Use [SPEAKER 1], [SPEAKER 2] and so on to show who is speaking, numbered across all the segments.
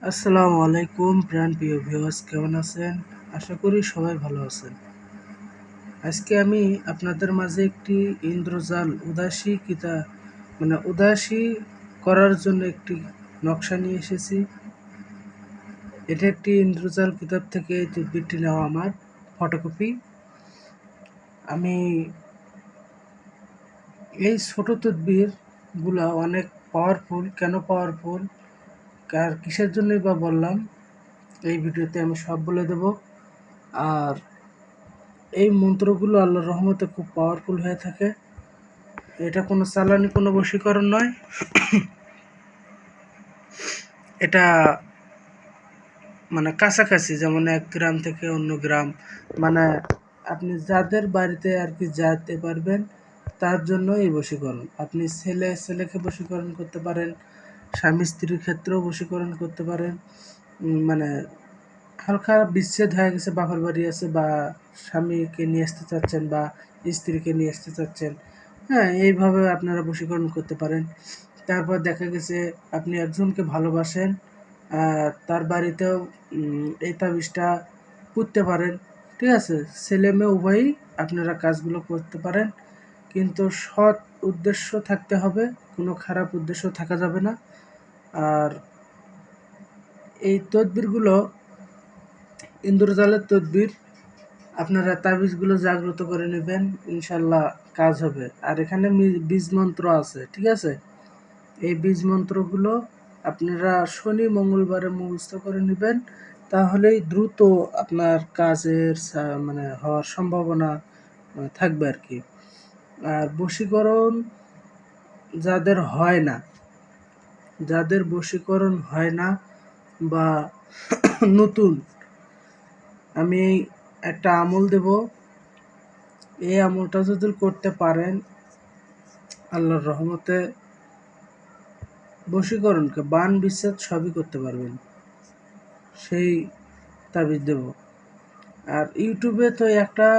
[SPEAKER 1] আসসালামু আলাইকুম প্রিয় ভিউয়ার্স, কেমন আছেন? আশা করি সবাই ভালো আছেন। আজকে আমি আপনাদের মাঝে একটি ইন্দ্রজাল উদাসী করার জন্য একটি নকশা নিয়ে এসেছি। এটা একটি ইন্দ্রজাল কিতাব থেকে এই তদবিরটি নেওয়া আমার ফটোকপি। আমি এই ছোট তদবিরগুলা অনেক পাওয়ারফুল। কেন পাওয়ারফুল, আর কিসের জন্যই বা বললাম, এই ভিডিওতে আমি সব বলে দেব। আর এই মন্ত্রগুলো আল্লাহর রহমতে খুব পাওয়ারফুল হয়ে থাকে। এটা কোনো চালানি, কোনো বশীকরণ নয়। এটা কাছাকাছি, যেমন এক গ্রাম থেকে অন্য গ্রাম, মানে আপনি যাদের বাড়িতে আর কি যেতে পারবেন তার জন্য এই বশীকরণ। আপনি ছেলেকে বশীকরণ করতে পারেন, স্বামী স্ত্রীর ক্ষেত্রেও বশীকরণ করতে পারেন। মানে হালকা বিচ্ছেদ হয়ে গেছে, বাপের বাড়ি আছে, বা স্বামীকে নিয়ে আসতে চাচ্ছেন বা স্ত্রীকে নিয়ে আসতে চাচ্ছেন, হ্যাঁ, এইভাবে আপনারা বশীকরণ করতে পারেন। তারপর দেখা গেছে আপনি একজনকে ভালোবাসেন, তার বাড়িতেও এই তাবিজটা পুঁততে পারেন। ঠিক আছে, ছেলে মেয়ে উভয়ই আপনারা কাজগুলো করতে পারেন, কিন্তু সৎ উদ্দেশ্য থাকতে হবে, কোনো খারাপ উদ্দেশ্য থাকা যাবে না। আর এই তদবিরগুলো ইন্দ্রজালের তদবির, আপনারা তাবিজগুলো জাগ্রত করে নেবেন, ইনশাল্লাহ কাজ হবে। আর এখানে বীজ মন্ত্র আছে, ঠিক আছে? এই বীজ মন্ত্রগুলো আপনারা শনি মঙ্গলবারে মুখস্থ করে নেবেন, তাহলেই দ্রুত আপনার কাজের হওয়ার সম্ভাবনা থাকবে আর কি। আর বশীকরণ যাদের হয় না, যাদের বশীকরণ হয় না বা নতুন, আমি একটা আমল দেব। এই আমলটা যদি করতে পারেন, আল্লাহর রহমতে বশীকরণকে বান বিচ্ছেদ সবই করতে পারবেন। সেই তাবিজ দেব। আর ইউটিউবে তো একটা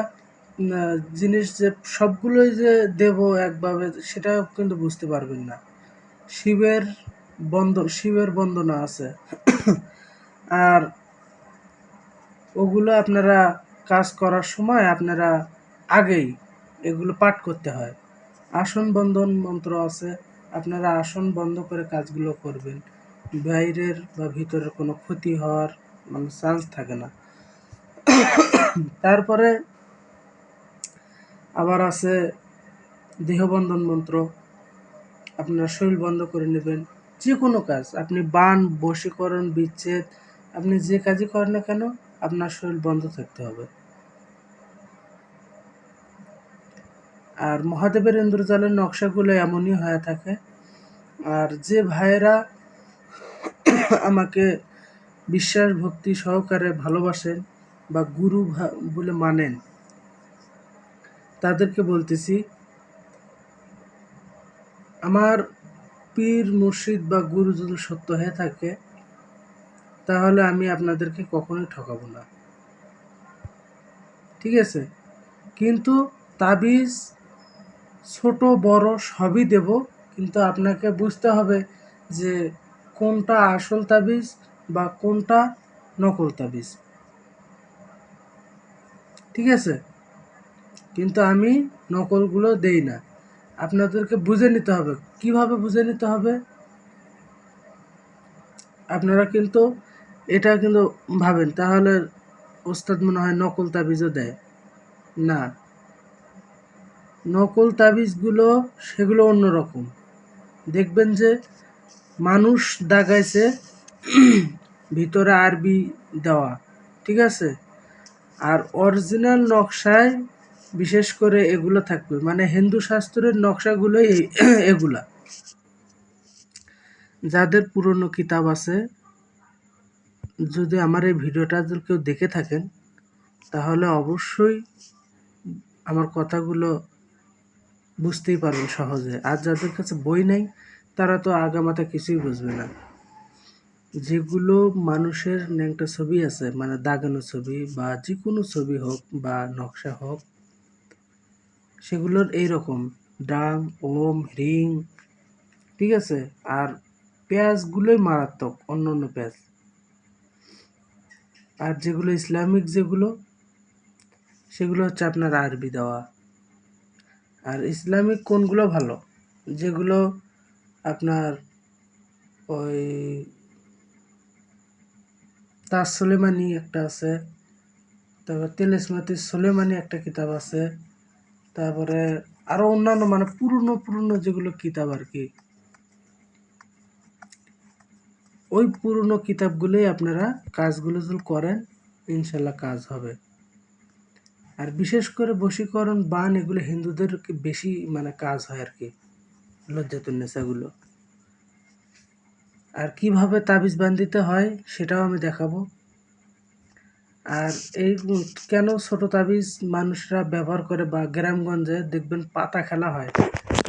[SPEAKER 1] জিনিস, যে সবগুলোই যে দেব একভাবে, সেটা কিন্তু বুঝতে পারবেন না। শিবের বন্দনা আছে আর ওগুলো আপনারা কাজ করার সময় আপনারা আগেই এগুলো পাঠ করতে হয়। আসন বন্ধন মন্ত্র আছে, আপনারা আসন বন্ধ করে কাজগুলো করবেন, বাইরের বা ভিতরের কোনো ক্ষতি হওয়ার চান্স থাকে না। তারপরে আবার আছে দেহবন্ধন মন্ত্র, আপনারা শরীর বন্ধ করে নেবেন। যে কোনো কাজ, আপনি বান, বশীকরণ, বিচ্ছেদ, আপনি যে কাজই করেন না কেন, আপনার শরীর বন্ধ থাকতে হবে। আর মহাদেবের ইন্দ্রজালের নকশাগুলো এমনই হয়ে থাকে। আর যে ভাইয়েরা আমাকে বিশ্বাস ভক্তি সহকারে ভালোবাসেন বা গুরু বলে মানেন, তাদেরকে বলতেছি, আমার পীর মুর্শিদ বা গুরু যদি সত্য হয়ে থাকে, তাহলে আমি আপনাদেরকে কখনোই ঠকাবো না, ঠিক আছে? কিন্তু তাবিজ ছোট বড় সবই দেব, কিন্তু আপনাকে বুঝতে হবে যে কোনটা আসল তাবিজ বা কোনটা নকল তাবিজ, ঠিক আছে? কিন্তু আমি নকলগুলো দেই না। আপনাদেরকে বুঝে নিতে হবে। কিভাবে বুঝে নিতে হবে? আপনারা কিন্তু এটা কিন্তু ভাবেন তাহলে ওস্তাদ মনে হয় নকল তাবিজও দেয়। না, নকল তাবিজগুলো সেগুলো অন্যরকম। দেখবেন যে মানুষ দাগাইছে, ভিতরে আরবি দেওয়া, ঠিক আছে? আর অরিজিনাল নকশায় বিশেষ করে এগুলো থাকবে, মানে হিন্দু শাস্ত্রের নকশাগুলোই এগুলা। যাদের পুরনো কিতাব আছে, যদি আমার এই ভিডিওটা যদি কেউ দেখে থাকেন, তাহলে অবশ্যই আমার কথাগুলো বুঝতেই পারবেন সহজে। আর যাদের কাছে বই নেই, তারা তো আগামাথা কিছুই বুঝবে না। যেগুলো মানুষের ন্যাংটা ছবি আছে, মানে দাগানো ছবি বা যে কোনো ছবি হোক বা নকশা হোক, সেগুলোর এইরকম ডাং, ওম, রিং, ঠিক আছে? আর পেঁয়াজগুলোই মারাত্মক, অন্য অন্য পেঁয়াজ। আর যেগুলো ইসলামিক যেগুলো সেগুলো হচ্ছে আপনার আরবি দেওয়া। আর ইসলামিক কোনগুলো ভালো, যেগুলো আপনার ওই তাজ সুলেমানি একটা আছে, তারপর তেলেসমাতি সুলেমানি একটা কিতাব আছে, তারপরে আরো অন্যান্য মানে পুরনো পুরনো যেগুলো কিতাব আর কি, ওই পুরনো কিতাবগুলোই আপনারা কাজগুলো যদি করেন ইনশাল্লাহ কাজ হবে। আর বিশেষ করে বশীকরণ বান এগুলো হিন্দুদের বেশি মানে কাজ হয় আর কি, লজ্জাতুন্নেসাগুলো। আর কিভাবে তাবিজ বান্ধিতে হয় সেটাও আমি দেখাবো। আর এই কেন ছোট তাবিজ মানুষরা ব্যবহার করে বা গ্রামগঞ্জে দেখবেন পাতা খেলা হয়,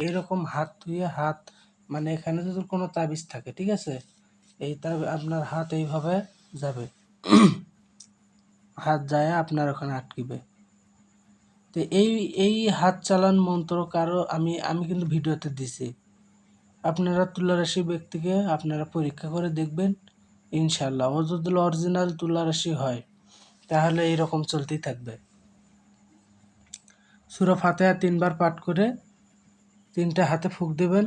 [SPEAKER 1] এরকম হাত ধুয়ে হাত মানে এখানে যদি কোনো তাবিজ থাকে, ঠিক আছে, এই আপনার হাত এইভাবে যাবে, হাত যায় আপনার ওখানে আটকিবে। তো এই হাত চালান মন্ত্র কারো আমি আমি কিন্তু ভিডিওতে দিছি, আপনারা তুলারাশি ব্যক্তিকে আপনারা পরীক্ষা করে দেখবেন, ইনশাল্লাহ ও যদি অরিজিনাল তুলারাশি হয় তাহলে এইরকম চলতেই থাকবে। সূরা ফাতিহা 3 বার পাঠ করে 3টা হাতে ফুঁক দেবেন,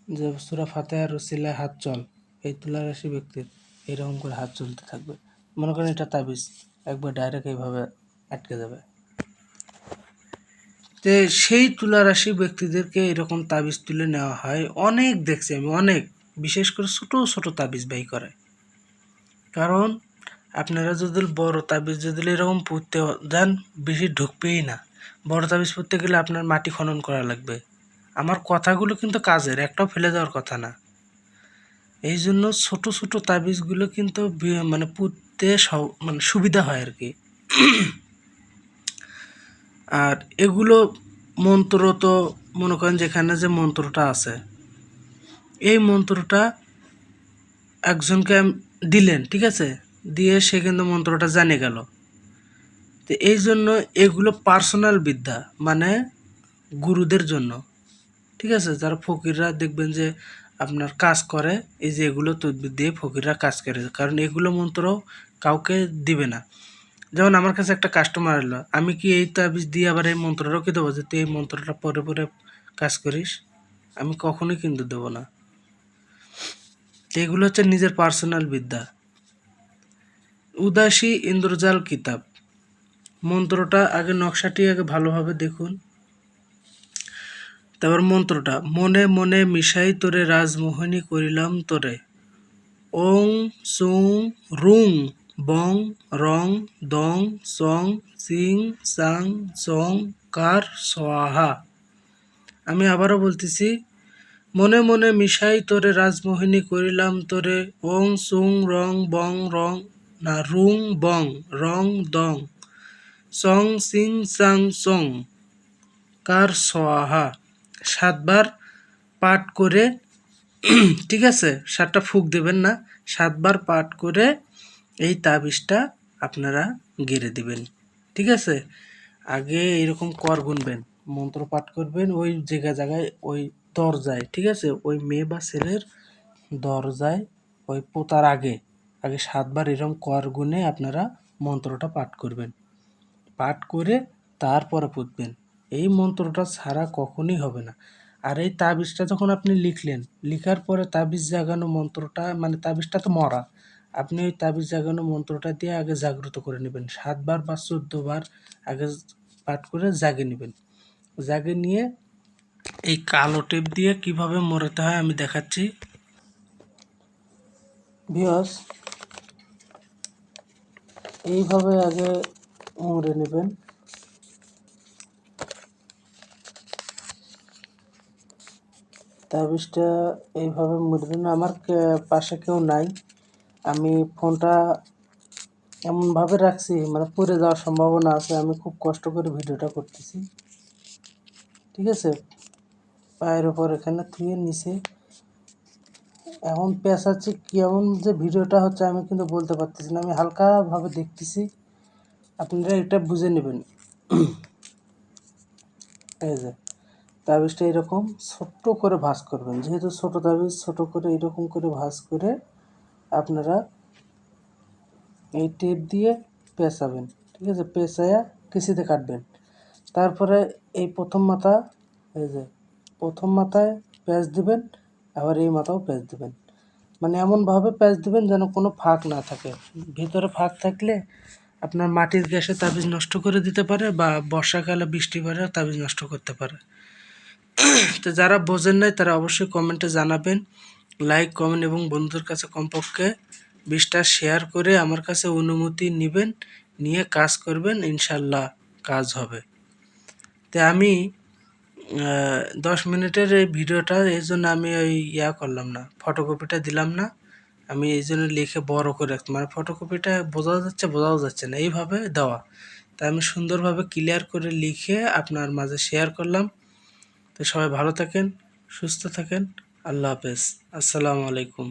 [SPEAKER 1] যে সূরা ফাতিহার উসিলায় হাত চল, এই তুলারাশি ব্যক্তির এরকম করে হাত চলতে থাকবে। মনে করেন এটা তাবিজ একবার ডাইরেক্ট এইভাবে আটকে যাবে। তো সেই তুলারাশি ব্যক্তিদেরকে এরকম তাবিজ তুলে নেওয়া হয়, অনেক দেখছি আমি, অনেক, বিশেষ করে ছোট ছোট তাবিজ বাই করে। কারণ আপনারা যদি বড় তাবিজ যদি এরকম পুঁততে যান বেশি ঢুকবেই না। বড় তাবিজ পুঁততে গেলে আপনার মাটি খনন করা লাগবে। আমার কথাগুলো কিন্তু কাজের, একটাও ফেলে যাওয়ার কথা না। এই জন্য ছোট ছোট তাবিজগুলো কিন্তু মানে পুঁততে মানে সুবিধা হয় আর কি। আর এগুলো মন্ত্র তো মনে করেন যেখানে যে মন্ত্রটা আছে, এই মন্ত্রটা একজনকে দিলেন, ঠিক আছে, দিয়ে সে কিন্তু মন্ত্রটা জানে গেল। তো এই জন্য এগুলো পার্সোনাল বিদ্যা, মানে গুরুদের জন্য, ঠিক আছে, যারা ফকিররা দেখবেন যে আপনার কাজ করে, এই যে এগুলো তদবির দিয়ে ফকিররা কাজ করে, কারণ এগুলো মন্ত্র কাউকে দিবে না। যেমন আমার কাছে একটা কাস্টমার এলো, আমি কি এই তাবিজ দিয়ে আবার এই মন্ত্রটাও কি দেবো যে তুই এই মন্ত্রটা পরে পরে কাজ করিস? আমি কখনোই কিন্তু দেবো না। এগুলো হচ্ছে নিজের পার্সোনাল বিদ্যা। উদাসী ইন্দ্রজাল কিতাব, মন্ত্রটা আগে নকশাটি আগে ভালোভাবে দেখুন। তারপর মন্ত্রটা, মনে মনে মিশাই তোরে রাজমোহিনী করিলাম তোরে, ওং সুং রুং বং রং দং সং সিং সাং সং কার সোয়াহা। আমি আবারও বলতেছি, মনে মনে মিশাই তোরে রাজমোহিনী করিলাম তোরে, ওং সুং রং বং রং না রুং বং রং দং সং সিং সাং সং কার সোয়াহা। 7 বার পাঠ করে, ঠিক আছে, 7টা ফুঁক দেবেন না, 7 বার পাঠ করে এই তাবিজটা আপনারা গেড়ে দিবেন, ঠিক আছে। আগে এরকম কর গুনবেন, মন্ত্র পাঠ করবেন ওই জায়গায় ওই দরজায়, ঠিক আছে, ওই মেয়ে বা ছেলের দরজায় ওই পোতার আগে আগে 7 বার এরকম কর গুনে আপনারা মন্ত্রটা পাঠ করবেন, পাঠ করে তারপরে পুঁতবেন। এই মন্ত্রটা ছাড়া কখনই হবে না। আর এই তাবিজটা যখন আপনি লিখলেন, লিখার পরে তাবিজ জাগানো মন্ত্রটা মানে তাবিজটা তো মরা, আপনি ওই তাবিজ জাগানো মন্ত্রটা দিয়ে আগে জাগ্রত করে নেবেন, 7 বার বা 14 বার আগে পাঠ করে জাগে নেবেন। জাগে নিয়ে এই কালো টেপ দিয়ে কিভাবে মোড়াতে হয় আমি দেখাচ্ছি ভিউয়ার্স। এইভাবে আগে মুড়ে নেবেন, তাবিজটা এইভাবে মুড়বেন। আমার পাশে কেউ নাই, আমি ফোনটা এমনভাবে রাখছি মানে পড়ে যাওয়ার সম্ভাবনা আছে, আমি খুব কষ্ট করে ভিডিওটা করতেছি, ঠিক আছে। পায়ের ওপর এখানে থুয়ে নিচে এমন পেঁচাচ্ছি, কেমন যে ভিডিওটা হচ্ছে আমি কিন্তু বলতে পারতেছি না, আমি হালকাভাবে দেখতেছি, আপনারা এটা বুঝে নেবেন। এই যে তাবিজটা এরকম ছোট্ট করে ভাঁজ করবেন, যেহেতু ছোট তাবিজ ছোট করে এরকম করে ভাঁজ করে আপনারা এই টেপ দিয়ে পেঁচাবেন, ঠিক আছে? পেঁচাইয়া কেঁচিতে কাটবেন। তারপরে এই প্রথম মাথা, এই যে প্রথম মাথায় প্যাঁচ দিবেন, আবার এই মাথাও প্যাঁচ দিবেন। মানে এমনভাবে প্যাঁচ দিবেন যেন কোনো ফাঁক না থাকে। ভিতরে ফাঁক থাকলে আপনার মাটির গ্যাসে তাবিজ নষ্ট করে দিতে পারে, বা বর্ষাকালে বৃষ্টি পড়ে তাবিজ নষ্ট করতে পারে। তো যারা বোঝেন নাই তারা অবশ্যই কমেন্টে জানাবেন। লাইক, কমেন্ট এবং বন্ধুদের কাছে কমপক্ষে 20টা শেয়ার করে আমার কাছে অনুমতি নেবেন, নিয়ে কাজ করবেন, ইনশাল্লাহ কাজ হবে। তো আমি 10 মিনিটের এই ভিডিওটা, এই জন্য আমি ওই করলাম না, ফটোকপিটা দিলাম না। আমি এই জন্য লিখে বড় করে রাখতাম, মানে ফটোকপিটা বোঝাও যাচ্ছে না, এইভাবে দেওয়া। তাই আমি সুন্দরভাবে ক্লিয়ার করে লিখে আপনার মাঝে শেয়ার করলাম। তো সবাই ভালো থাকেন, সুস্থ থাকেন, আল্লাহ হাফেজ, আসসালামু আলাইকুম।